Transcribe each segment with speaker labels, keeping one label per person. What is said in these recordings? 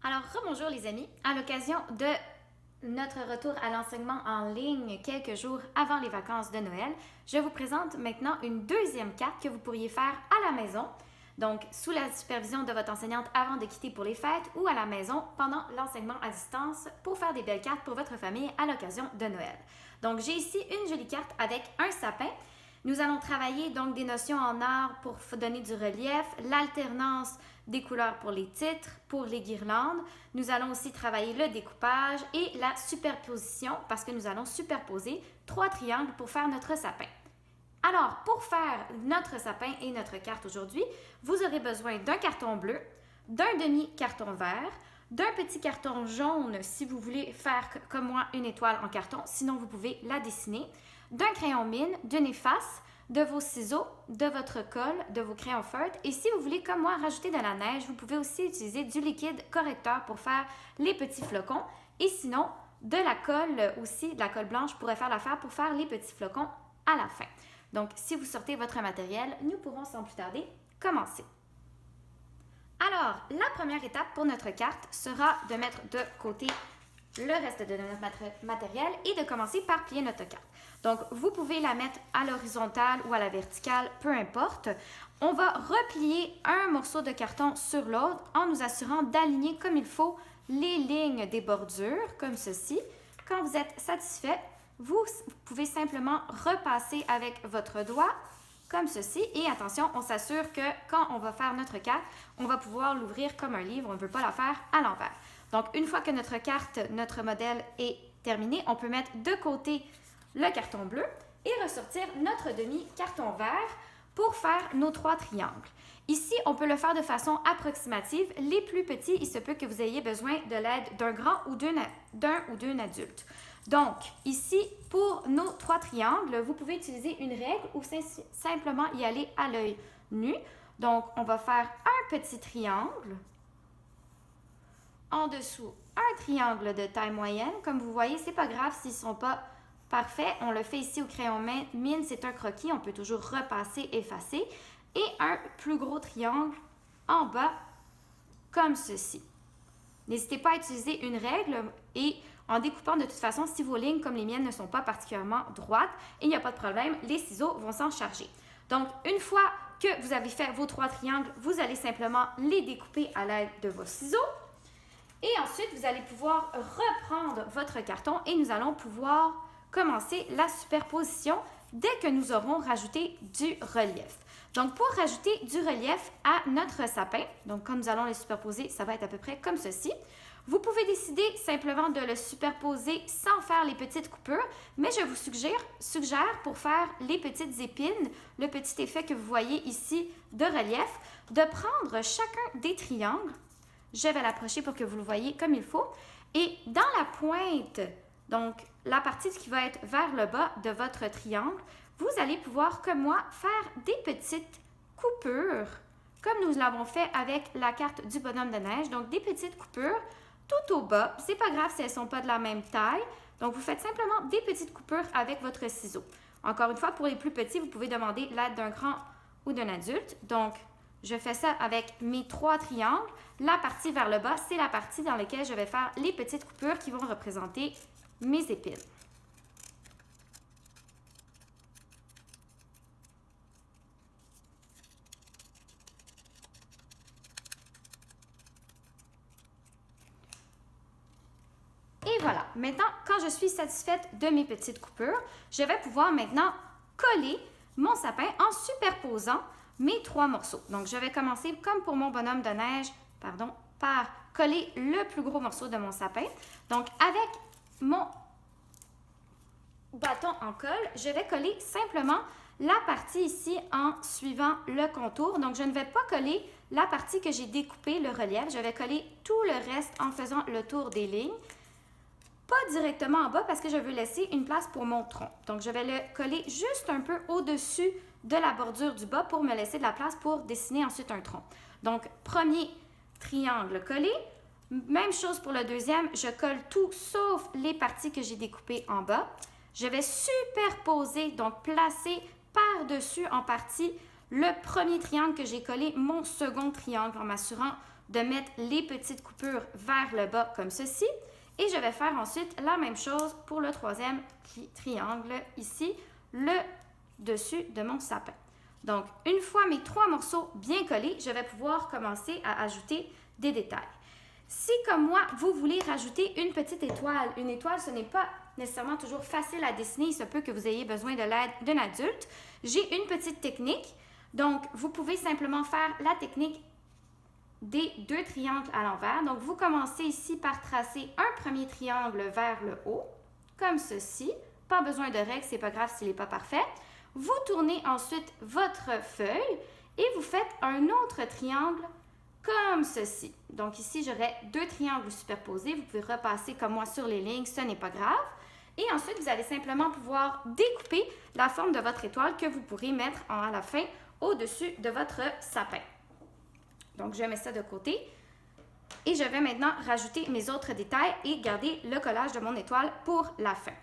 Speaker 1: Alors, rebonjour les amis. À l'occasion de notre retour à l'enseignement en ligne quelques jours avant les vacances de Noël, je vous présente maintenant une deuxième carte que vous pourriez faire à la maison, donc sous la supervision de votre enseignante avant de quitter pour les fêtes ou à la maison pendant l'enseignement à distance pour faire des belles cartes pour votre famille à l'occasion de Noël. Donc, j'ai ici une jolie carte avec un sapin. Nous allons travailler donc des notions en art pour donner du relief, l'alternance des couleurs pour les titres, pour les guirlandes. Nous allons aussi travailler le découpage et la superposition parce que nous allons superposer 3 triangles pour faire notre sapin. Alors, pour faire notre sapin et notre carte aujourd'hui, vous aurez besoin d'un carton bleu, d'un demi-carton vert, d'un petit carton jaune si vous voulez faire comme moi une étoile en carton, sinon vous pouvez la dessiner, d'un crayon mine, d'une efface, de vos ciseaux, de votre colle, de vos crayons feutres. Et si vous voulez, comme moi, rajouter de la neige, vous pouvez aussi utiliser du liquide correcteur pour faire les petits flocons. Et sinon, de la colle aussi, de la colle blanche pourrait faire l'affaire pour faire les petits flocons à la fin. Donc, si vous sortez votre matériel, nous pourrons sans plus tarder commencer. Alors, la première étape pour notre carte sera de mettre de côté le reste de notre matériel et de commencer par plier notre carte. Donc, vous pouvez la mettre à l'horizontale ou à la verticale, peu importe. On va replier un morceau de carton sur l'autre en nous assurant d'aligner comme il faut les lignes des bordures, comme ceci. Quand vous êtes satisfait, vous pouvez simplement repasser avec votre doigt, comme ceci. Et attention, on s'assure que quand on va faire notre carte, on va pouvoir l'ouvrir comme un livre. On ne veut pas la faire à l'envers. Donc, une fois que notre carte, notre modèle est terminé, on peut mettre de côté le carton bleu et ressortir notre demi-carton vert pour faire nos 3 triangles. Ici, on peut le faire de façon approximative. Les plus petits, il se peut que vous ayez besoin de l'aide d'un grand ou d'un ou d'une adulte. Donc, ici, pour nos 3 triangles, vous pouvez utiliser une règle ou simplement y aller à l'œil nu. Donc, on va faire un petit triangle. En dessous, un triangle de taille moyenne. Comme vous voyez, c'est pas grave s'ils ne sont pas parfaits. On le fait ici au crayon mine, c'est un croquis. On peut toujours repasser, effacer. Et un plus gros triangle en bas, comme ceci. N'hésitez pas à utiliser une règle et en découpant de toute façon, si vos lignes comme les miennes ne sont pas particulièrement droites, il n'y a pas de problème, les ciseaux vont s'en charger. Donc, une fois que vous avez fait vos 3 triangles, vous allez simplement les découper à l'aide de vos ciseaux. Et ensuite, vous allez pouvoir reprendre votre carton et nous allons pouvoir commencer la superposition dès que nous aurons rajouté du relief. Donc, pour rajouter du relief à notre sapin, donc quand nous allons le superposer, ça va être à peu près comme ceci. Vous pouvez décider simplement de le superposer sans faire les petites coupures, mais je vous suggère pour faire les petites épines, le petit effet que vous voyez ici de relief, de prendre chacun des triangles. Je vais l'approcher pour que vous le voyez comme il faut. Et dans la pointe, donc la partie qui va être vers le bas de votre triangle, vous allez pouvoir, comme moi, faire des petites coupures, comme nous l'avons fait avec la carte du bonhomme de neige. Donc, des petites coupures tout au bas. C'est pas grave si elles ne sont pas de la même taille. Donc, vous faites simplement des petites coupures avec votre ciseau. Encore une fois, pour les plus petits, vous pouvez demander l'aide d'un grand ou d'un adulte. Donc, je fais ça avec mes 3 triangles. La partie vers le bas, c'est la partie dans laquelle je vais faire les petites coupures qui vont représenter mes épines. Et voilà. Maintenant, quand je suis satisfaite de mes petites coupures, je vais pouvoir maintenant coller mon sapin en superposant mes 3 morceaux. Donc, je vais commencer, comme pour mon bonhomme de neige, par coller le plus gros morceau de mon sapin. Donc, avec mon bâton en colle, je vais coller simplement la partie ici en suivant le contour. Donc, je ne vais pas coller la partie que j'ai découpée, le relief. Je vais coller tout le reste en faisant le tour des lignes. Pas directement en bas parce que je veux laisser une place pour mon tronc. Donc, je vais le coller juste un peu au-dessus de la bordure du bas pour me laisser de la place pour dessiner ensuite un tronc. Donc, premier triangle collé. Même chose pour le deuxième, je colle tout sauf les parties que j'ai découpées en bas. Je vais superposer, donc placer par-dessus en partie le premier triangle que j'ai collé, mon second triangle, en m'assurant de mettre les petites coupures vers le bas comme ceci. Et je vais faire ensuite la même chose pour le troisième triangle ici, le dessus de mon sapin. Donc, une fois mes 3 morceaux bien collés, je vais pouvoir commencer à ajouter des détails. Si, comme moi, vous voulez rajouter une petite étoile, une étoile, ce n'est pas nécessairement toujours facile à dessiner, il se peut que vous ayez besoin de l'aide d'un adulte. J'ai une petite technique, donc vous pouvez simplement faire la technique des 2 triangles à l'envers. Donc, vous commencez ici par tracer un premier triangle vers le haut, comme ceci. Pas besoin de règle, c'est pas grave s'il n'est pas parfait. Vous tournez ensuite votre feuille et vous faites un autre triangle comme ceci. Donc ici, j'aurai 2 triangles superposés. Vous pouvez repasser comme moi sur les lignes, ce n'est pas grave. Et ensuite, vous allez simplement pouvoir découper la forme de votre étoile que vous pourrez mettre à la fin au-dessus de votre sapin. Donc, je mets ça de côté. Et je vais maintenant rajouter mes autres détails et garder le collage de mon étoile pour la fin.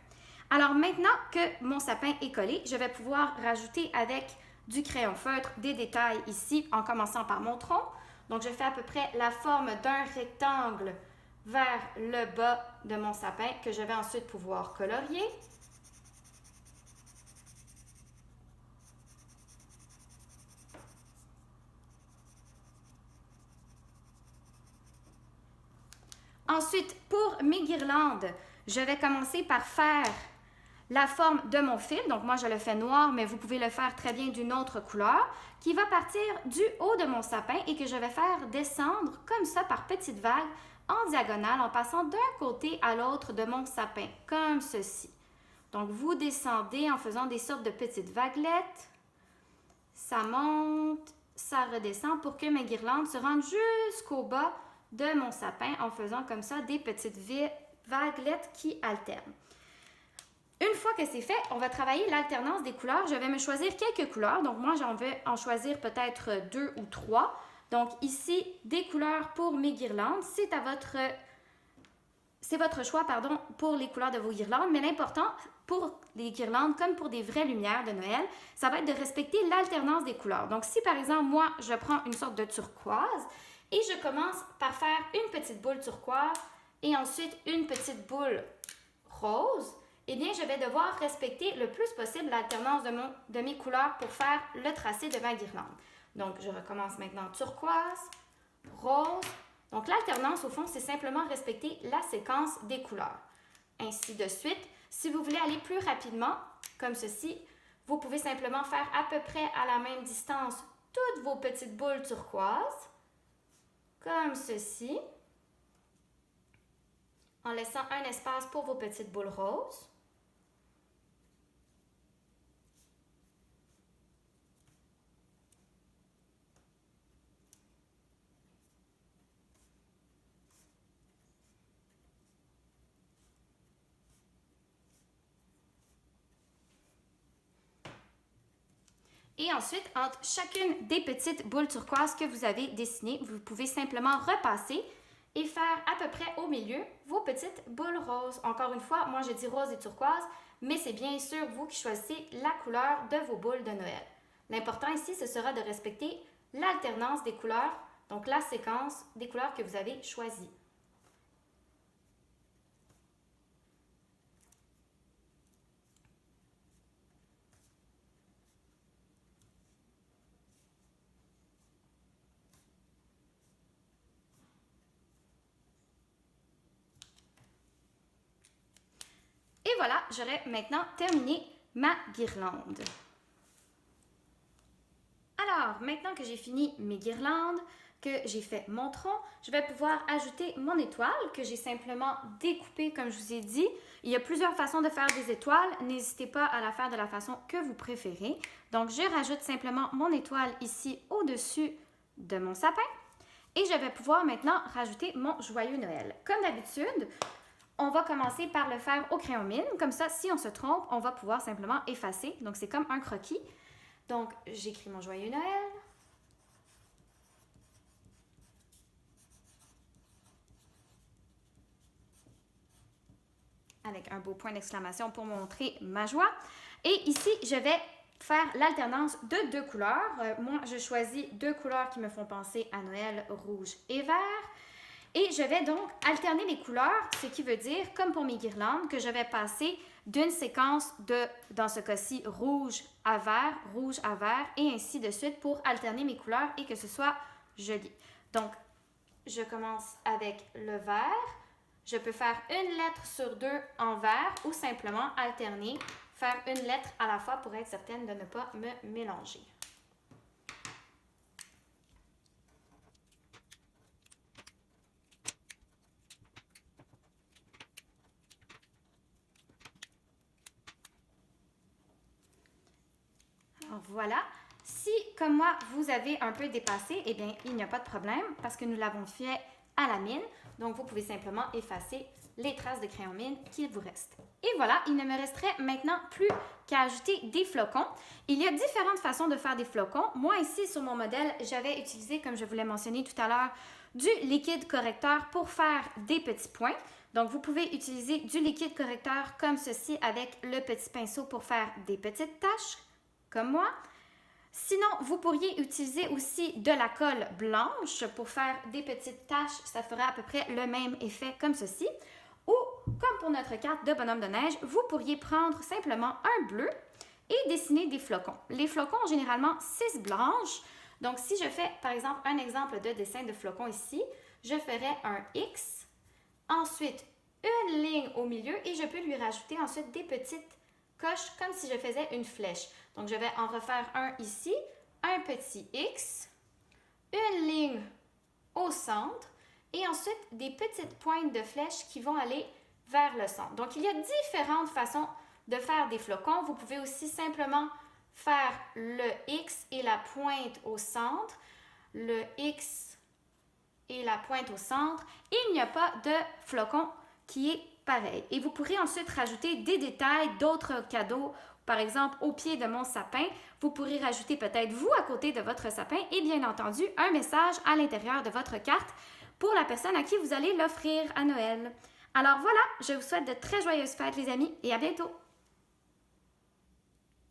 Speaker 1: Alors, maintenant que mon sapin est collé, je vais pouvoir rajouter avec du crayon feutre des détails ici, en commençant par mon tronc. Donc, je fais à peu près la forme d'un rectangle vers le bas de mon sapin que je vais ensuite pouvoir colorier. Ensuite, pour mes guirlandes, je vais commencer par faire la forme de mon fil. Donc, moi, je le fais noir, mais vous pouvez le faire très bien d'une autre couleur, qui va partir du haut de mon sapin et que je vais faire descendre comme ça par petites vagues en diagonale en passant d'un côté à l'autre de mon sapin, comme ceci. Donc, vous descendez en faisant des sortes de petites vaguelettes. Ça monte, ça redescend pour que mes guirlandes se rendent jusqu'au bas de mon sapin en faisant comme ça des petites vaguelettes qui alternent. Une fois que c'est fait, on va travailler l'alternance des couleurs. Je vais me choisir quelques couleurs. Donc, moi, j'en vais en choisir peut-être 2 ou 3. Donc, ici, des couleurs pour mes guirlandes. C'est votre choix, pardon, pour les couleurs de vos guirlandes. Mais l'important pour les guirlandes, comme pour des vraies lumières de Noël, ça va être de respecter l'alternance des couleurs. Donc, si par exemple, moi, je prends une sorte de turquoise et je commence par faire une petite boule turquoise et ensuite une petite boule rose, eh bien, je vais devoir respecter le plus possible l'alternance de mes couleurs pour faire le tracé de ma guirlande. Donc, je recommence maintenant turquoise, rose. Donc, l'alternance, au fond, c'est simplement respecter la séquence des couleurs. Ainsi de suite. Si vous voulez aller plus rapidement, comme ceci, vous pouvez simplement faire à peu près à la même distance toutes vos petites boules turquoises, comme ceci, en laissant un espace pour vos petites boules roses. Et ensuite, entre chacune des petites boules turquoises que vous avez dessinées, vous pouvez simplement repasser et faire à peu près au milieu vos petites boules roses. Encore une fois, moi je dis rose et turquoise, mais c'est bien sûr vous qui choisissez la couleur de vos boules de Noël. L'important ici, ce sera de respecter l'alternance des couleurs, donc la séquence des couleurs que vous avez choisies. Et voilà, j'aurai maintenant terminé ma guirlande. Alors, maintenant que j'ai fini mes guirlandes, que j'ai fait mon tronc, je vais pouvoir ajouter mon étoile que j'ai simplement découpée comme je vous ai dit. Il y a plusieurs façons de faire des étoiles. N'hésitez pas à la faire de la façon que vous préférez. Donc, je rajoute simplement mon étoile ici au-dessus de mon sapin. Et je vais pouvoir maintenant rajouter mon joyeux Noël. Comme d'habitude, on va commencer par le faire au crayon mine. Comme ça, si on se trompe, on va pouvoir simplement effacer. Donc, c'est comme un croquis. Donc, j'écris mon joyeux Noël. Avec un beau point d'exclamation pour montrer ma joie. Et ici, je vais faire l'alternance de 2 couleurs. Moi, je choisis 2 couleurs qui me font penser à Noël, rouge et vert. Et je vais donc alterner les couleurs, ce qui veut dire, comme pour mes guirlandes, que je vais passer d'une séquence de, dans ce cas-ci, rouge à vert, et ainsi de suite pour alterner mes couleurs et que ce soit joli. Donc, je commence avec le vert. Je peux faire une lettre sur 2 en vert ou simplement alterner, faire une lettre à la fois pour être certaine de ne pas me mélanger. Alors voilà. Si, comme moi, vous avez un peu dépassé, eh bien, il n'y a pas de problème parce que nous l'avons fait à la mine. Donc, vous pouvez simplement effacer les traces de crayon mine qu'il vous reste. Et voilà, il ne me resterait maintenant plus qu'à ajouter des flocons. Il y a différentes façons de faire des flocons. Moi, ici, sur mon modèle, j'avais utilisé, comme je vous l'ai mentionné tout à l'heure, du liquide correcteur pour faire des petits points. Donc, vous pouvez utiliser du liquide correcteur comme ceci avec le petit pinceau pour faire des petites taches, comme moi. Sinon, vous pourriez utiliser aussi de la colle blanche pour faire des petites taches. Ça fera à peu près le même effet comme ceci. Ou, comme pour notre carte de bonhomme de neige, vous pourriez prendre simplement un bleu et dessiner des flocons. Les flocons ont généralement 6 blanches. Donc, si je fais, par exemple, un exemple de dessin de flocon ici, je ferai un X, ensuite une ligne au milieu et je peux lui rajouter ensuite des petites coches comme si je faisais une flèche. Donc, je vais en refaire un ici, un petit X, une ligne au centre et ensuite des petites pointes de flèches qui vont aller vers le centre. Donc, il y a différentes façons de faire des flocons. Vous pouvez aussi simplement faire le X et la pointe au centre, le X et la pointe au centre. Et il n'y a pas de flocon qui est pareil. Et vous pourrez ensuite rajouter des détails, d'autres cadeaux. Par exemple, au pied de mon sapin, vous pourrez rajouter peut-être vous à côté de votre sapin et bien entendu un message à l'intérieur de votre carte pour la personne à qui vous allez l'offrir à Noël. Alors voilà, je vous souhaite de très joyeuses fêtes les amis et à bientôt!